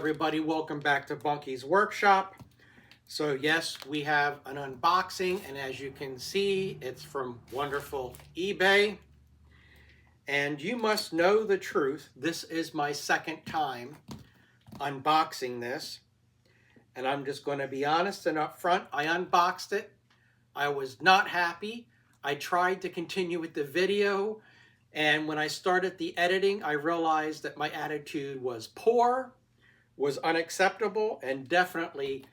everybody, welcome back to Bunky's Workshop. So yes, we have an unboxing, and as you can see, it's from wonderful eBay. And you must know the truth, this is my second time unboxing this. And I'm just going to be honest and upfront, I unboxed it. I was not happy. I tried to continue with the video, and when I started the editing, I realized that my attitude was poor, was unacceptable, and definitely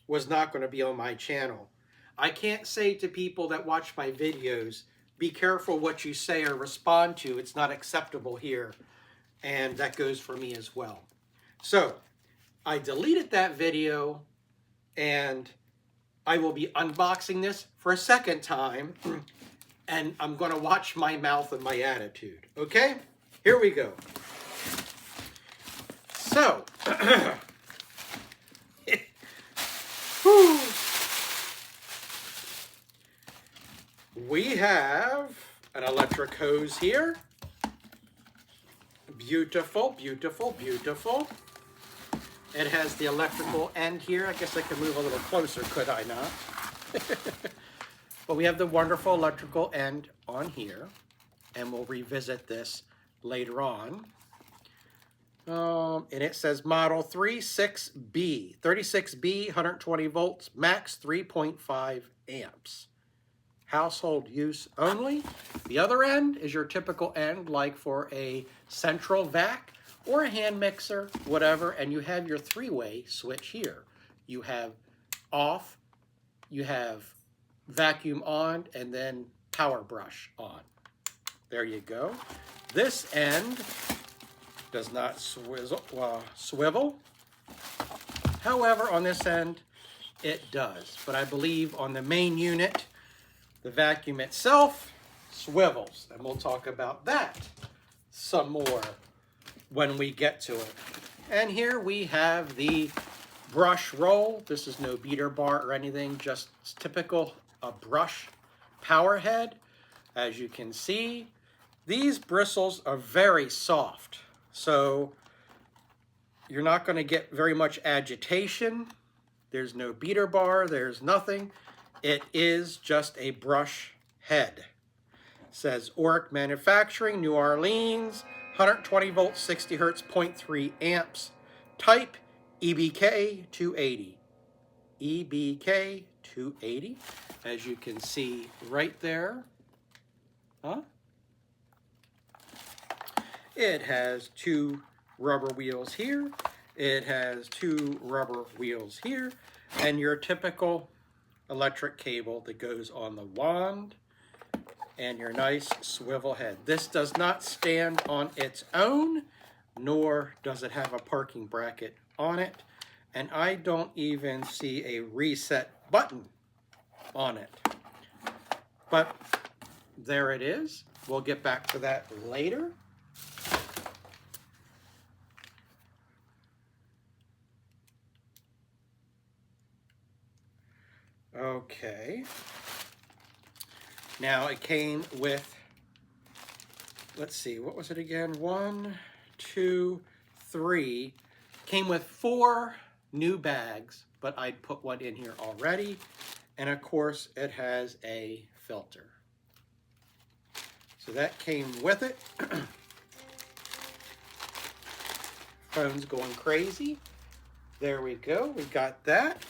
was not going to be on my channel. I can't say to people that watch my videos, be careful what you say or respond to. It's not acceptable here. And that goes for me as well. So I deleted that video, and I will be unboxing this for a second time. And I'm going to watch my mouth and my attitude. Okay? Here we go. So, we have an electric hose here. Beautiful, beautiful, beautiful. It has the electrical end here. I guess I could move a little closer, could I not? But we have the wonderful electrical end on here, and we'll revisit this later on. And it says model 36B, 36B, 120 volts, max 3.5 amps. Household use only. The other end is your typical end, like for a central vac or a hand mixer, whatever, and you have your three-way switch here. You have off, you have vacuum on, and then power brush on. There you go. This end does not swivel. However, on this end, it does. But I believe on the main unit, the vacuum itself swivels. And we'll talk about that some more when we get to it. And here we have the brush roll. This is no beater bar or anything, just typical brush power head. As you can see, these bristles are very soft. So you're not going to get very much agitation. There's no beater bar, there's nothing. It is just a brush head. It says Oreck Manufacturing, New Orleans, 120 volts, 60 hertz, 0.3 amps. Type EBK 280. EBK 280, as you can see right there. Huh? It has two rubber wheels here. It has two rubber wheels here. And your typical electric cable that goes on the wand. And your nice swivel head. This does not stand on its own, nor does it have a parking bracket on it. And I don't even see a reset button on it. But there it is. We'll get back to that later. Okay. Now it came with, let's see, what was it again? 1, 2, 3. Came with 4 new bags, but I put one in here already. And of course, it has a filter. So that came with it. Phone's going crazy. There we go, we got that.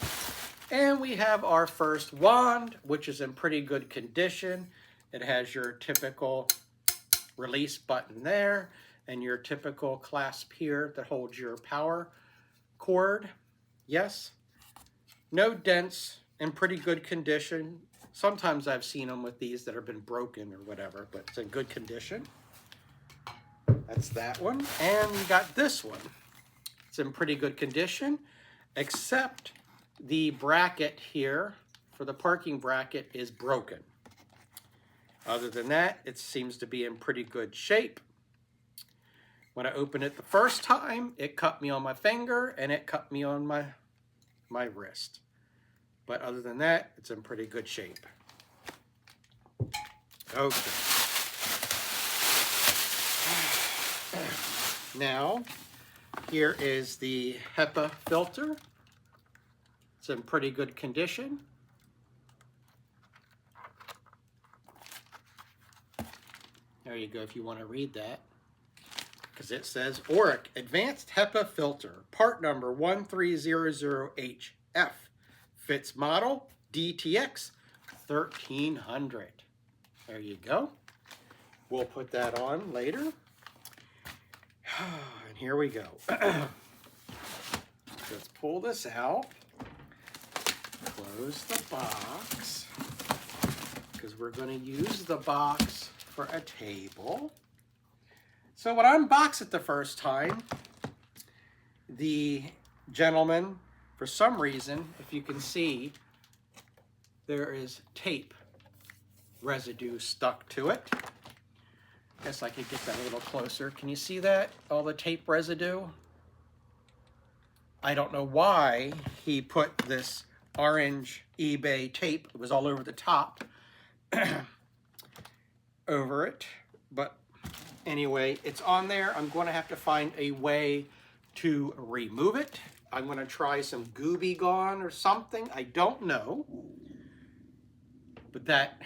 And we have our first wand, which is in pretty good condition. It has your typical release button there, and your typical clasp here that holds your power cord. Yes, no dents, in pretty good condition. Sometimes I've seen them with these that have been broken or whatever, but it's in good condition. That's that one. And we got this one. It's in pretty good condition, except the bracket here for the parking bracket is broken. Other than that, it seems to be in pretty good shape. When I opened it the first time, it cut me on my finger and it cut me on my wrist. But other than that, it's in pretty good shape. Okay. Now, Here is the HEPA filter. It's in pretty good condition. There you go if you want to read that. Because it says Oreck Advanced HEPA Filter, part number 1300HF. Fits model DTX 1300. There you go. We'll put that on later. And here we go. Let's pull this out. Close the box. Because we're going to use the box for a table. So when I unboxed it the first time, the gentleman, for some reason, if you can see, there is tape residue stuck to it. Guess I could get that a little closer. Can you see that? All the tape residue? I don't know why he put this orange eBay tape, it was all over the top, over it. But anyway, it's on there. I'm going to have to find a way to remove it. I'm going to try some Gooby Gone or something. I don't know. But that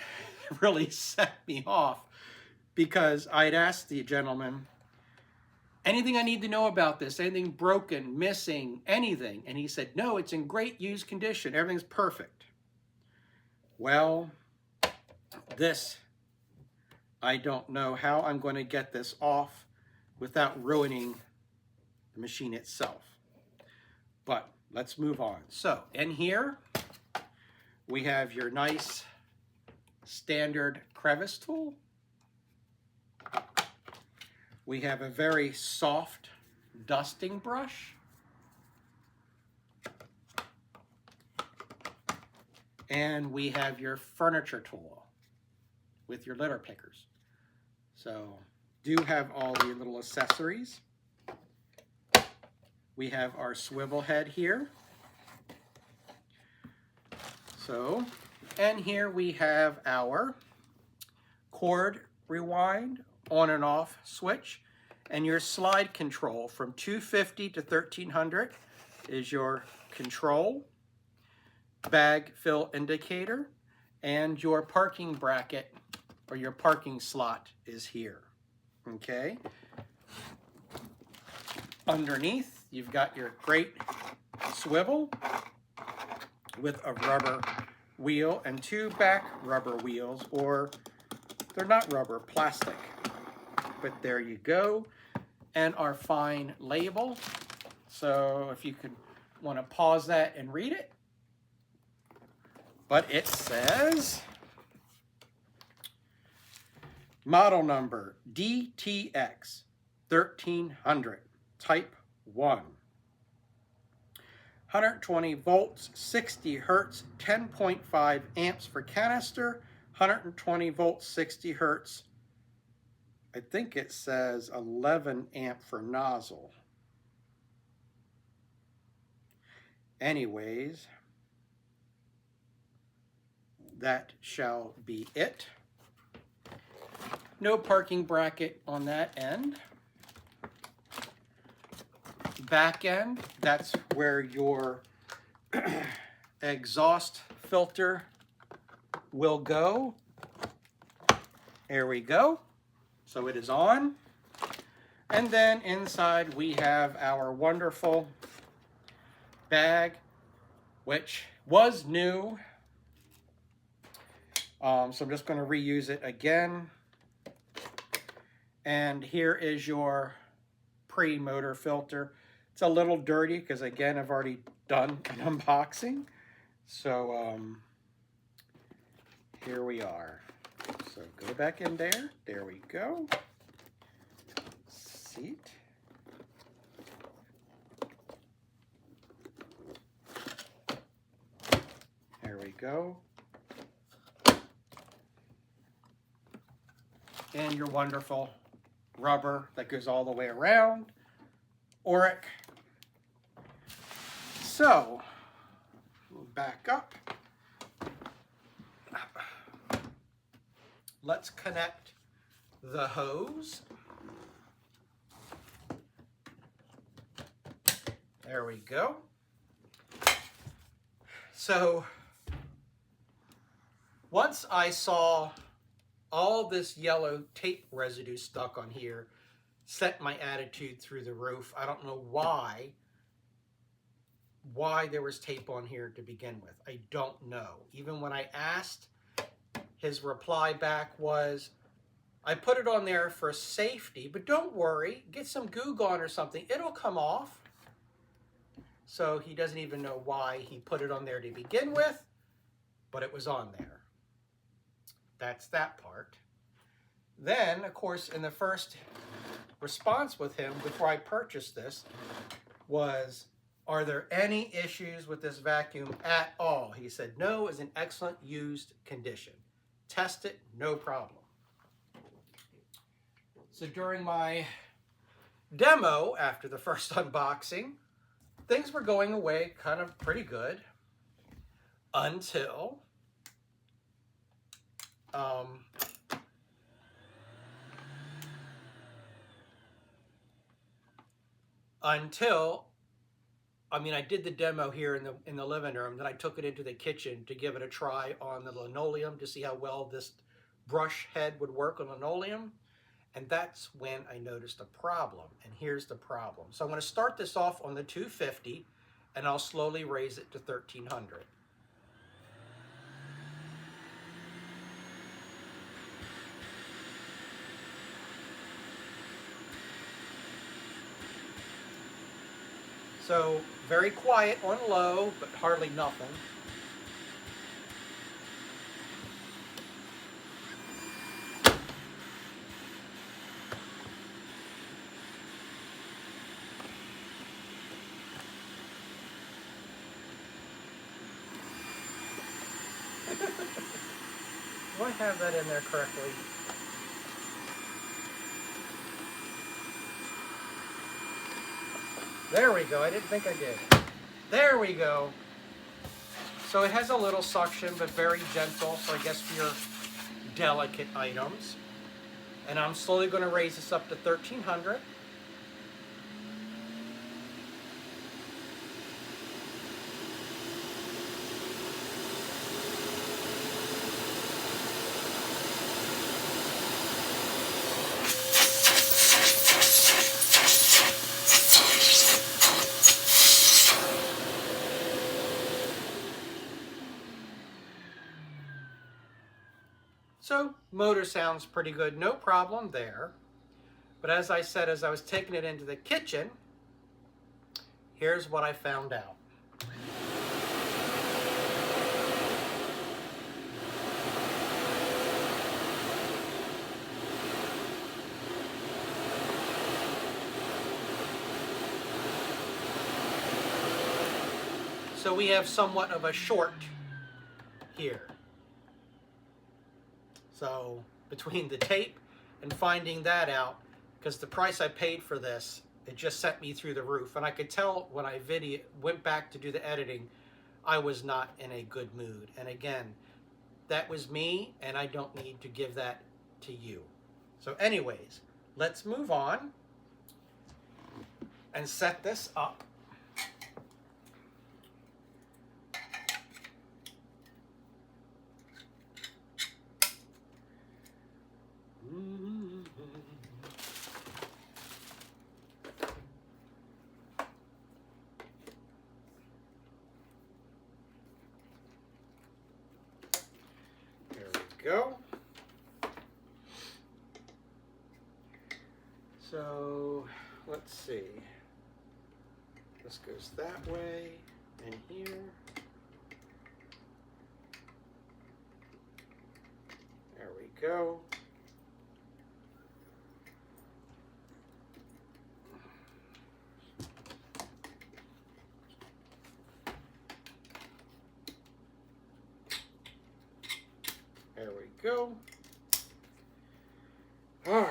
really set me off because I'd asked the gentleman, anything I need to know about this, anything broken, missing, anything. And he said, no, it's in great used condition. Everything's perfect. Well, this, I don't know how I'm going to get this off without ruining the machine itself. But let's move on. So in here, we have your nice standard crevice tool. We have a very soft dusting brush. And we have your furniture tool with your litter pickers. So do have all the little accessories. We have our swivel head here. So, and here we have our cord rewind, on and off switch, and your slide control from 250 to 1300 is your control, bag fill indicator, and your parking bracket or your parking slot is here. Okay. Underneath, you've got your great swivel with a rubber wheel and two back rubber wheels, or they're not rubber, plastic. But there you go. And our fine label. So if you could want to pause that and read it. But it says model number DTX 1300, type 1. 120 volts, 60 hertz, 10.5 amps for canister, 120 volts, 60 hertz. I think it says 11 amp for nozzle. Anyways, that shall be it. No parking bracket on that end. Back end, that's where your exhaust filter will go. There we go. So it is on. And then inside we have our wonderful bag, which was new. So I'm just going to reuse it again. And here is your pre-motor filter. It's a little dirty because, again, I've already done an unboxing. So here we are. So go back in there. There we go. Seat. There we go. And your wonderful rubber that goes all the way around. Oreck. So, we'll back up. Let's connect the hose. There we go. So once I saw all this yellow tape residue stuck on here, set my attitude through the roof. I don't know why there was tape on here to begin with. I don't know. Even when I asked, his reply back was, I put it on there for safety, but don't worry, get some Goo Gone or something, it'll come off. So he doesn't even know why he put it on there to begin with, but it was on there. That's that part. Then, of course, in the first response with him before I purchased this was, are there any issues with this vacuum at all? He said, no, it's in excellent used condition. Test it, no problem. So during my demo after the first unboxing, things were going away kind of pretty good until I did the demo here in the living room, then I took it into the kitchen to give it a try on the linoleum to see how well this brush head would work on linoleum. And that's when I noticed a problem. And here's the problem. So I'm going to start this off on the 250 and I'll slowly raise it to 1300. So very quiet on low, but hardly nothing. Do I have that in there correctly? There we go. I didn't think I did. There we go. So it has a little suction, but very gentle. So I guess for your delicate items. And I'm slowly going to raise this up to 1300. So motor sounds pretty good, no problem there. But as I said, as I was taking it into the kitchen, here's what I found out. So we have somewhat of a short here. So between the tape and finding that out, because the price I paid for this, it just sent me through the roof. And I could tell when I went back to do the editing, I was not in a good mood. And again, that was me, and I don't need to give that to you. So anyways, let's move on and set this up. There we go. So let's see. This goes that way and here. There we go. There we go. All right.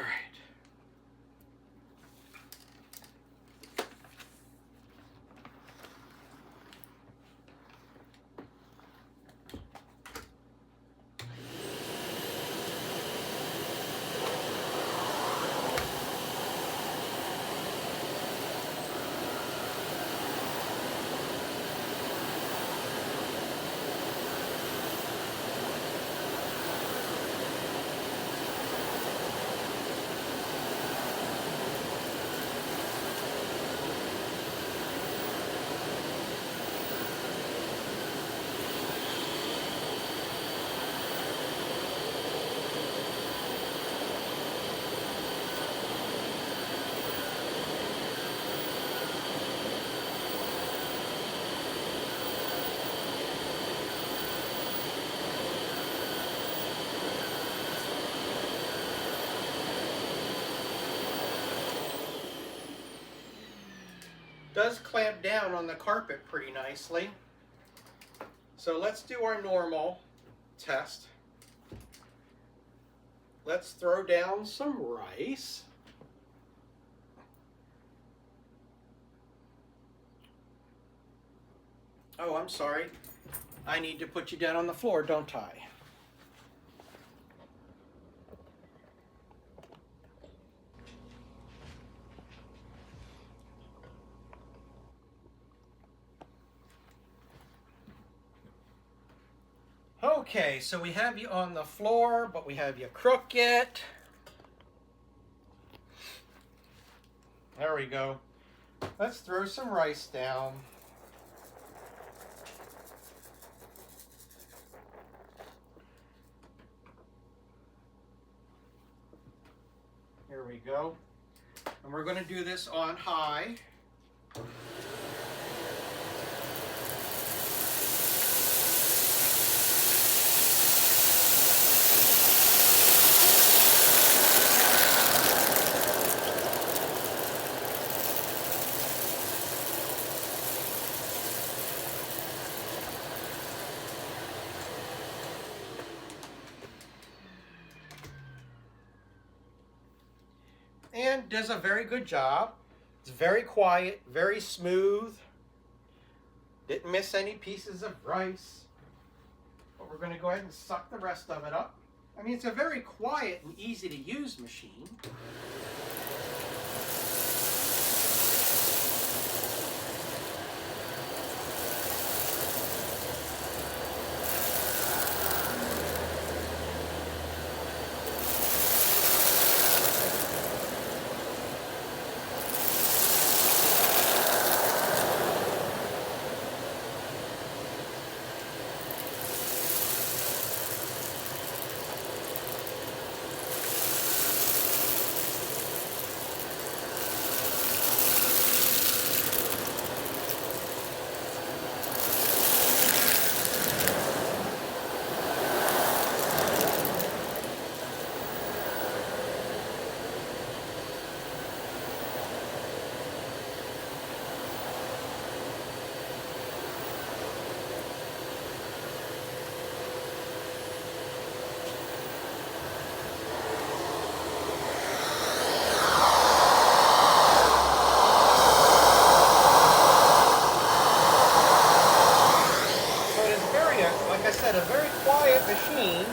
does clamp down on the carpet pretty nicely. So let's do our normal test. Let's throw down some rice. Oh, I'm sorry. I need to put you down on the floor, don't I? Okay, so we have you on the floor, but we have you crooked. There we go. Let's throw some rice down. Here we go. And we're going to do this on high. And does a very good job. It's very quiet, very smooth. Didn't miss any pieces of rice. But we're going to go ahead and suck the rest of it up. I mean, it's a very quiet and easy to use machine. Like I said, a very quiet machine.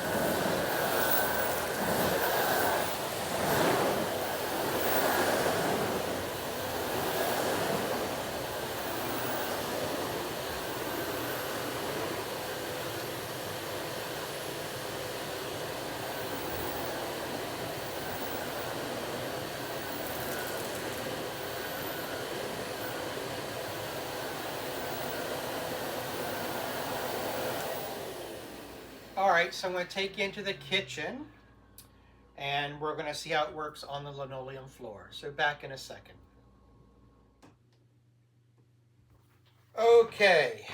All right, so I'm going to take you into the kitchen and we're going to see how it works on the linoleum floor. So back in a second. Okay,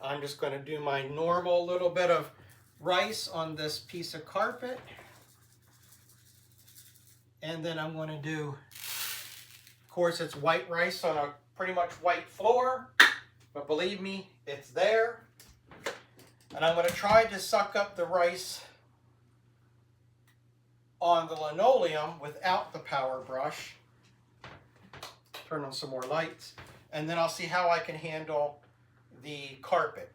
I'm just going to do my normal little bit of rice on this piece of carpet. And then I'm going to do, of course, it's white rice on a pretty much white floor, but believe me, it's there. And I'm going to try to suck up the rice on the linoleum without the power brush. Turn on some more lights. And then I'll see how I can handle the carpet.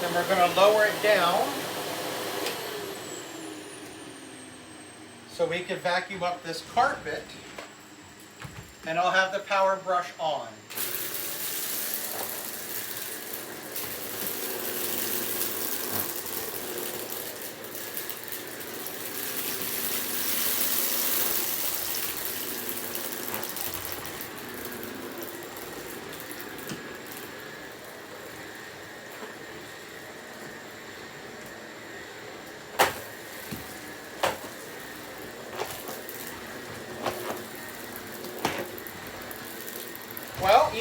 Then we're going to lower it down so we can vacuum up this carpet, and I'll have the power brush on.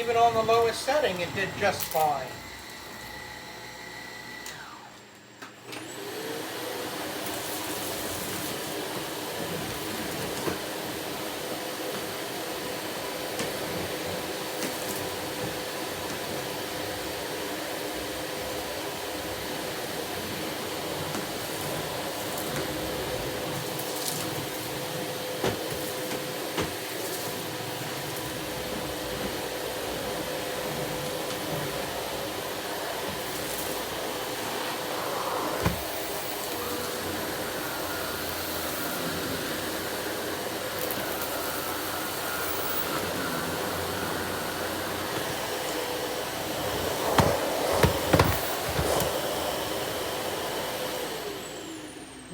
even on the lowest setting, it did just fine.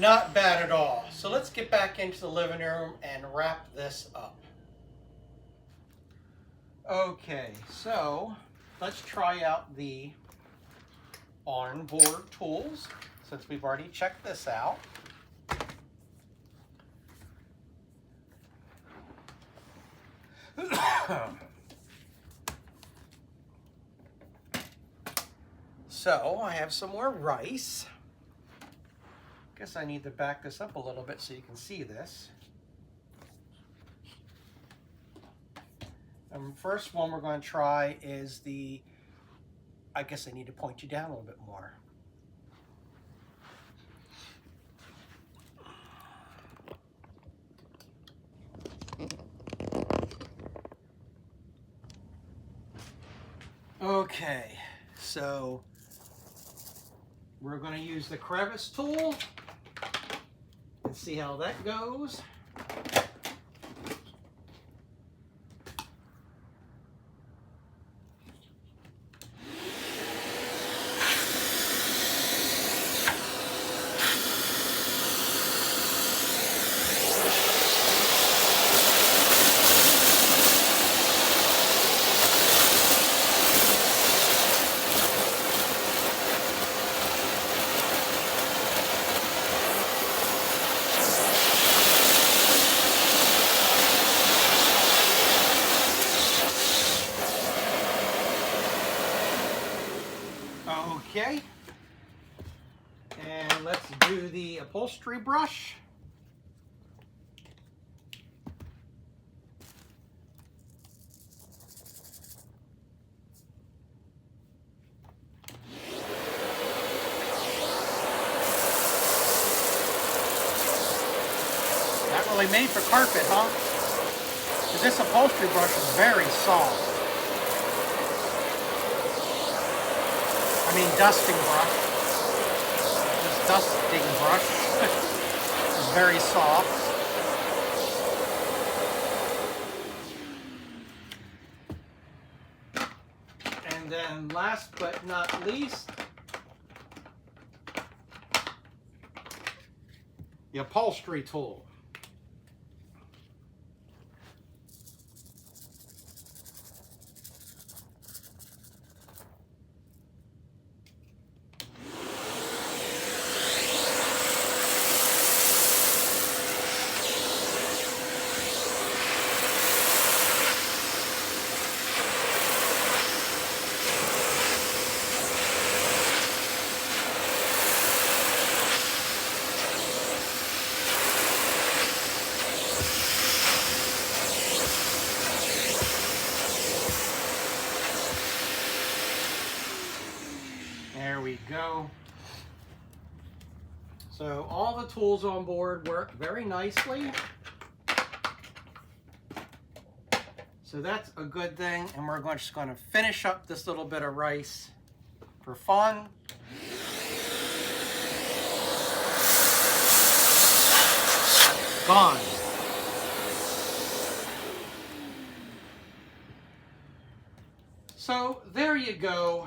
Not bad at all. So let's get back into the living room and wrap this up. Okay, so let's try out the onboard tools since we've already checked this out. So I have some more rice. Guess I need to back this up a little bit so you can see this. First one we're going to try is the, I guess I need to point you down a little bit more. Okay, so we're going to use the crevice tool and see how that goes. Okay, and let's do the upholstery brush. Not really made for carpet, huh? Because this upholstery brush is very soft. I mean dusting brush. This dusting brush is very soft. And then last but not least, the upholstery tool. There we go. So all the tools on board work very nicely. So that's a good thing. And we're just going to finish up this little bit of rice for fun. Gone. So there you go.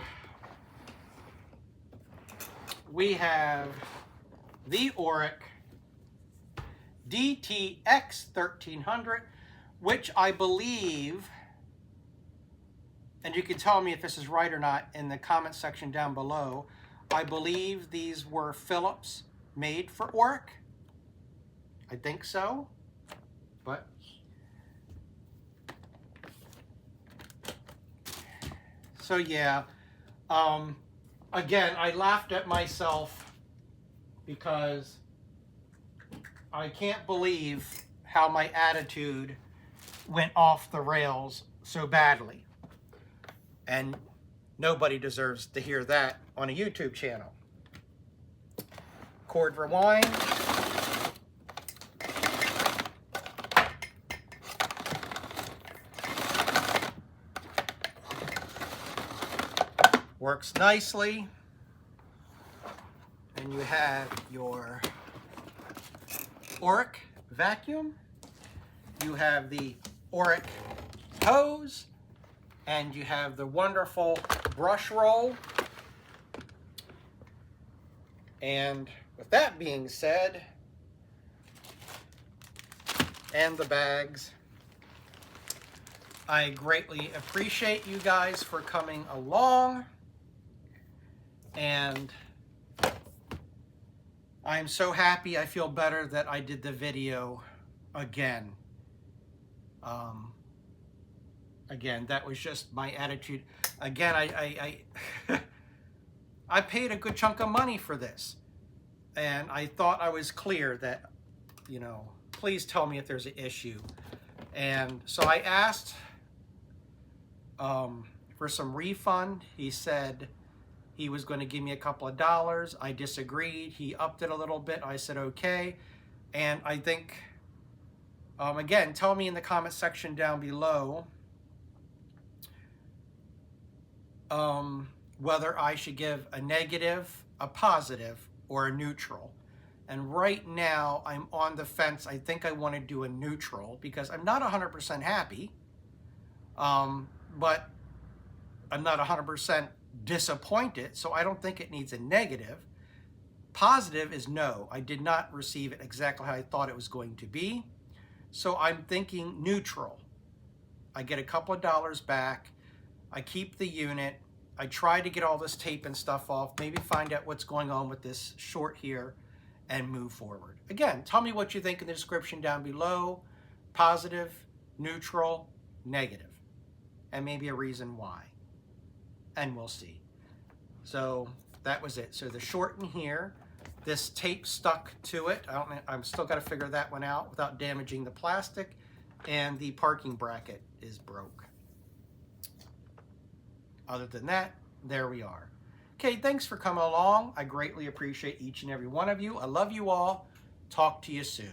We have the Oreck DTX 1300, which I believe, and you can tell me if this is right or not in the comment section down below, I believe these were Phillips made for Oreck. I think so, but So yeah, again, I laughed at myself because I can't believe how my attitude went off the rails so badly. And nobody deserves to hear that on a YouTube channel. Cord rewind. Works nicely. And you have your Oreck vacuum. You have the Oreck hose. And you have the wonderful brush roll. And with that being said, and the bags, I greatly appreciate you guys for coming along. And I'm so happy. I feel better that I did the video again. Again, that was just my attitude. Again, I paid a good chunk of money for this. And I thought I was clear that, you know, please tell me if there's an issue. And so I asked for some refund. He said he was going to give me a couple of dollars. I disagreed. He upped it a little bit. I said, okay. And I think, again, tell me in the comment section down below whether I should give a negative, a positive, or a neutral. And right now, I'm on the fence. I think I want to do a neutral because I'm not 100% happy, but I'm not 100% disappointed, so I don't think it needs a negative. Positive is no. I did not receive it exactly how I thought it was going to be, so I'm thinking neutral. I get a couple of dollars back. I keep the unit. I try to get all this tape and stuff off, maybe find out what's going on with this short here, and move forward. Again, tell me what you think in the description down below. Positive, neutral, negative, and maybe a reason why. And we'll see. So that was it. So the short in here, this tape stuck to it. I'm still got to figure that one out without damaging the plastic, and the parking bracket is broke. Other than that, there we are. Okay, thanks for coming along. I greatly appreciate each and every one of you. I love you all. Talk to you soon.